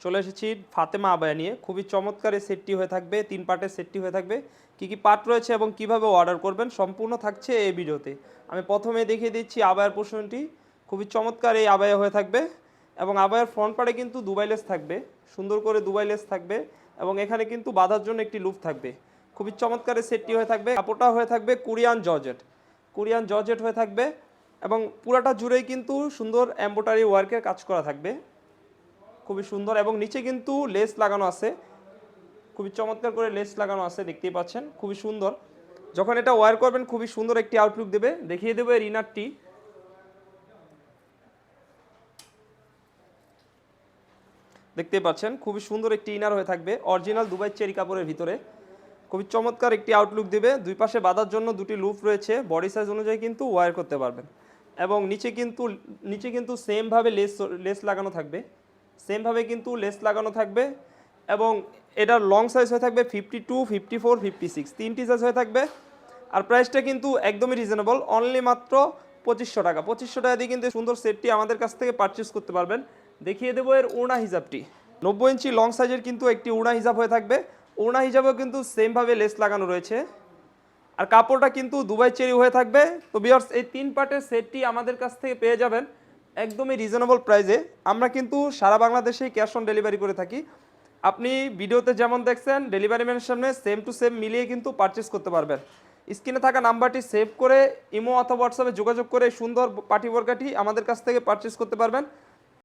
চলে এসেছি ফাতেমা আবায়া নিয়ে। খুবই চমৎকার এই সেটটি হয়ে থাকবে, 3 পার্টের সেটটি হয়ে থাকবে। কি কি পার্ট রয়েছে এবং কিভাবে অর্ডার করবেন সম্পূর্ণ থাকছে এই ভিডিওতে। আমি প্রথমে দেখিয়ে দিচ্ছি আবায়ার পোর্শনটি। খুবই চমৎকার এই আবায়া হয়ে থাকবে এবং আবায়ার ফ্রন্ট পার্টে কিন্তু দুবাই লেস থাকবে, সুন্দর করে দুবাই লেস থাকবে এবং এখানে কিন্তু বাঁধার জন্য একটি লুপ থাকবে। খুবই চমৎকার এই সেটটি হয়ে থাকবে। কাপড়টা হয়ে থাকবে কোরিয়ান জর্জেট হয়ে থাকবে এবং পুরাটা জুড়েই কিন্তু সুন্দর এমব্রয়ডারি ওয়ার্কের কাজ করা থাকবে, খুবই সুন্দর। এবং নিচে কিন্তু লেস লাগানো আছে, খুবই চমৎকার করে লেস লাগানো আছে, দেখতেই পাচ্ছেন খুবই সুন্দর। যখন এটা ওয়্যার করবেন খুবই সুন্দর একটি আউটলুক দেবে। দেখিয়ে দেবো এর ইনারটি। দেখতেই পাচ্ছেন খুবই সুন্দর একটি ইনার হয়ে থাকবে অরিজিনাল দুবাই চেরি কাপড়ের ভিতরে। খুবই চমৎকার একটি আউটলুক দেবে। দুই পাশে বাঁধার জন্য দুটি লুপ রয়েছে, বডি সাইজ অনুযায়ী কিন্তু ওয়্যার করতে পারবেন। এবং নিচে কিন্তু সেমভাবে লেস লাগানো থাকবে, সেমভাবে কিন্তু লেস লাগানো থাকবে। এবং এটার লং সাইজ হয়ে থাকবে 52, 54, 56, তিনটি সাইজ হয়ে থাকবে। আর প্রাইসটা কিন্তু একদমই রিজনেবল, অনলি মাত্র 2500 টাকা। 2500 টাকা দিয়ে কিন্তু সুন্দর সেটটি আমাদের কাছ থেকে পারচেস করতে পারবেন। দেখিয়ে দেবো এর ওড়না হিসাবটি। 90 ইঞ্চি লং সাইজের কিন্তু একটি ওড়না হিসাব হয়ে থাকবে। ওড়না হিসাবেও কিন্তু সেমভাবে লেস লাগানো রয়েছে। আর কাপড়টা কিন্তু দুবাই চেরি হয়ে থাকবে। তো ভিউয়ার্স, এই 3 পার্টের সেটটি আমাদের কাছ থেকে পেয়ে যাবেন একদমই রিজনেবল প্রাইসে। আমরা কিন্তু সারা বাংলাদেশেই ক্যাশ অন ডেলিভারি করে থাকি। আপনি ভিডিওতে যেমন দেখছেন ডেলিভারি ম্যানের সামনে সেম টু সেম মিলিয়ে কিন্তু পারচেস করতে পারবেন। স্ক্রিনে থাকা নাম্বারটি সেভ করে ইমো অথবা হোয়াটসঅ্যাপে যোগাযোগ করে সুন্দর পার্টি বোরকাটি আমাদের কাছ থেকে পারচেস করতে পারবেন।